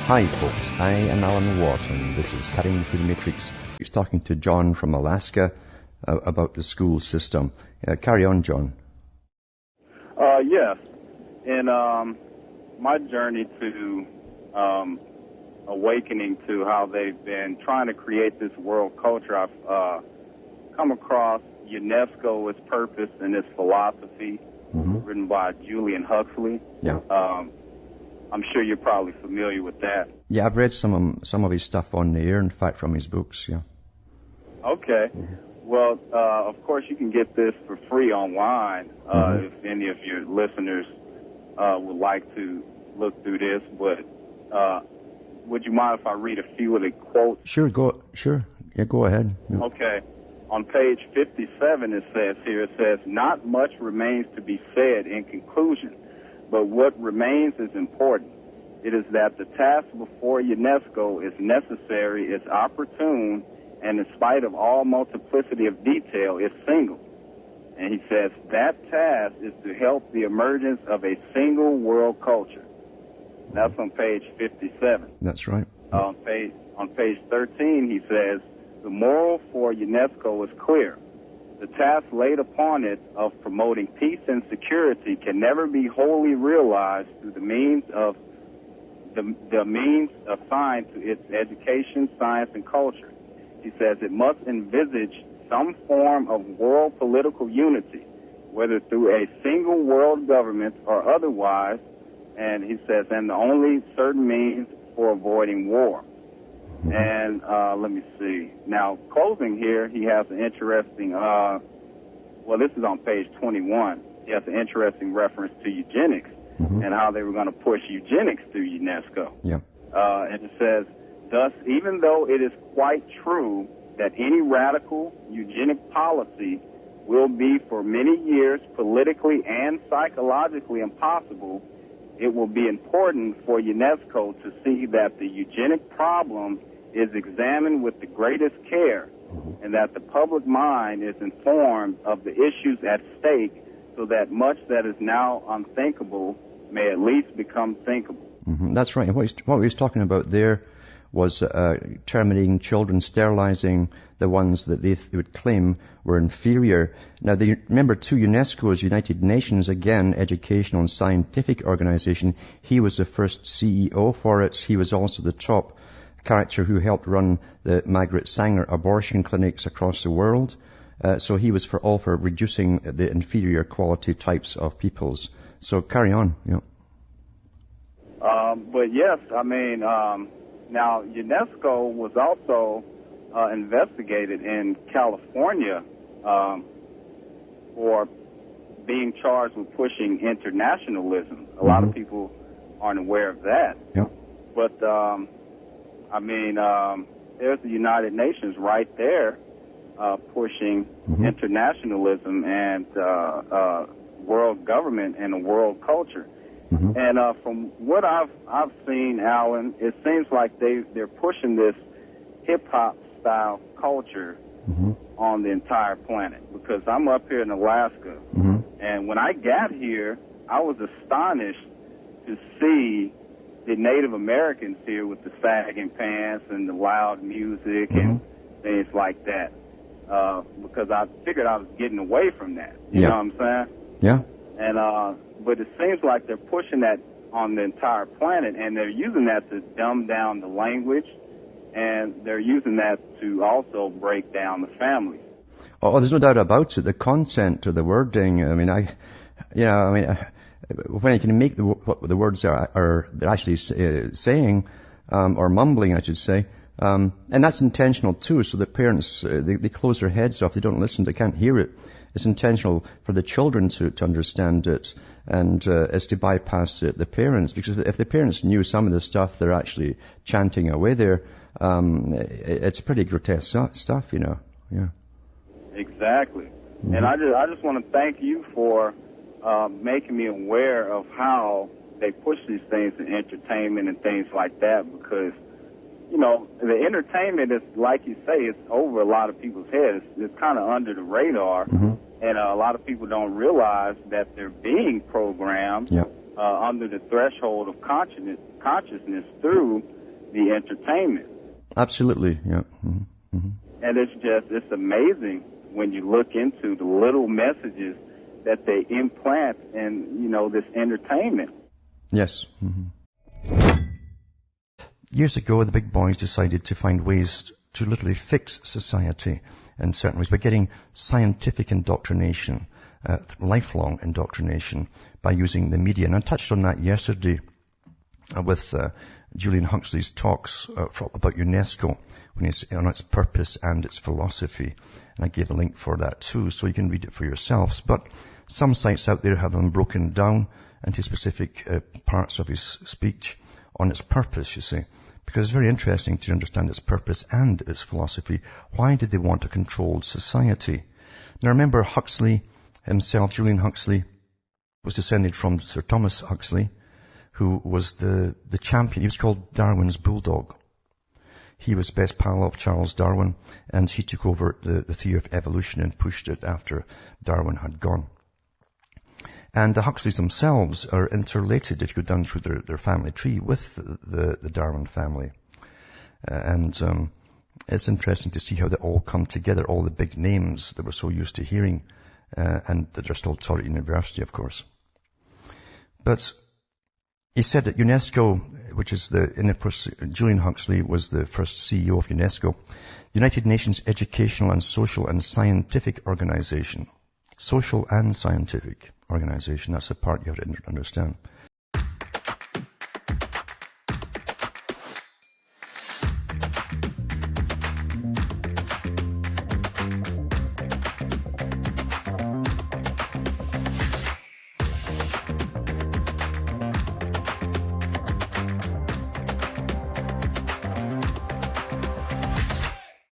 Hi folks, I am Alan Watt and this is Cutting Through the Matrix. He's talking to John from Alaska about the school system. Carry on, John. Yes. In my journey to awakening to how they've been trying to create this world culture, I've come across UNESCO, its purpose, and its philosophy, written by Julian Huxley. Yeah. I'm sure you're probably familiar with that. Yeah, I've read some of his stuff on the air, in fact, from his books, yeah. Okay. Well, of course, you can get this for free online if any of your listeners would like to look through this. But would you mind if I read a few of the quotes? Sure. Yeah, go ahead. Yeah. Okay. On page 57, it says, "Not much remains to be said in conclusion, but what remains is important. It is that the task before UNESCO is necessary, is opportune, and in spite of all multiplicity of detail, is single." And he says, that task is to help the emergence of a single world culture. That's on page 57. That's right. On page 13, he says, "The moral for UNESCO is clear. The task laid upon it of promoting peace and security can never be wholly realized through the means assigned to its education, science, and culture." He says it must envisage some form of world political unity, whether through a single world government or otherwise, and he says, and the only certain means for avoiding war. And let me see. Now, closing here, he has an interesting, this is on page 21. He has an interesting reference to eugenics and how they were going to push eugenics through UNESCO. Yeah. And it says, "Thus, even though it is quite true that any radical eugenic policy will be for many years politically and psychologically impossible, it will be important for UNESCO to see that the eugenic problem is examined with the greatest care and that the public mind is informed of the issues at stake so that much that is now unthinkable may at least become thinkable." That's right. And what he was talking about there was terminating children, sterilizing the ones that they would claim were inferior. Now, remember, too, UNESCO is United Nations, again, educational and scientific organization. He was the first CEO for it. He was also the top character who helped run the Margaret Sanger abortion clinics across the world. So he was for reducing the inferior quality types of peoples. So carry on. Yeah. But yes, I mean, now UNESCO was also investigated in California for being charged with pushing internationalism. A lot of people aren't aware of that. Yeah. But there's the United Nations right there pushing internationalism and world government and a world culture. And from what I've seen, Alan, it seems like they're pushing this hip-hop style culture on the entire planet, because I'm up here in Alaska, and when I got here, I was astonished to see the Native Americans here with the sagging pants and the loud music and things like that, because I figured I was getting away from that. You know what I'm saying? Yeah. And but it seems like they're pushing that on the entire planet, and they're using that to dumb down the language, and they're using that to also break down the family. Oh, there's no doubt about it. The content or the wording, when you can make what the words are they're actually saying, or mumbling, I should say, and that's intentional too, so the parents, they close their heads off, they don't listen, they can't hear it. It's intentional for the children to understand it, and it's to bypass the parents, because if the parents knew some of the stuff they're actually chanting away there, it's pretty grotesque stuff, you know. Yeah. Exactly. And I just want to thank you for making me aware of how they push these things in entertainment and things like that, because, you know, the entertainment is, like you say, it's over a lot of people's heads. It's kind of under the radar, and a lot of people don't realize that they're being programmed under the threshold of consciousness through the entertainment. Absolutely, yeah. And it's amazing when you look into the little messages that they implant in, this entertainment. Yes. Years ago, the big boys decided to find ways to literally fix society in certain ways by getting scientific indoctrination, lifelong indoctrination, by using the media. And I touched on that yesterday with Julian Huxley's talks about UNESCO, when he's on its purpose and its philosophy. And I gave a link for that too, so you can read it for yourselves. But some sites out there have them broken down into specific parts of his speech on its purpose, you see. Because it's very interesting to understand its purpose and its philosophy. Why did they want a controlled society? Now remember, Huxley himself, Julian Huxley, was descended from Sir Thomas Huxley, who was the champion. He was called Darwin's bulldog. He was best pal of Charles Darwin, and he took over the theory of evolution and pushed it after Darwin had gone. And the Huxleys themselves are interrelated, if you go down through their family tree, with the Darwin family. And it's interesting to see how they all come together, all the big names that we're so used to hearing, and that are still taught at university, of course. But he said that UNESCO, which is Julian Huxley was the first CEO of UNESCO, United Nations Educational and Social and Scientific Organization. Social and scientific organization. That's the part you have to understand.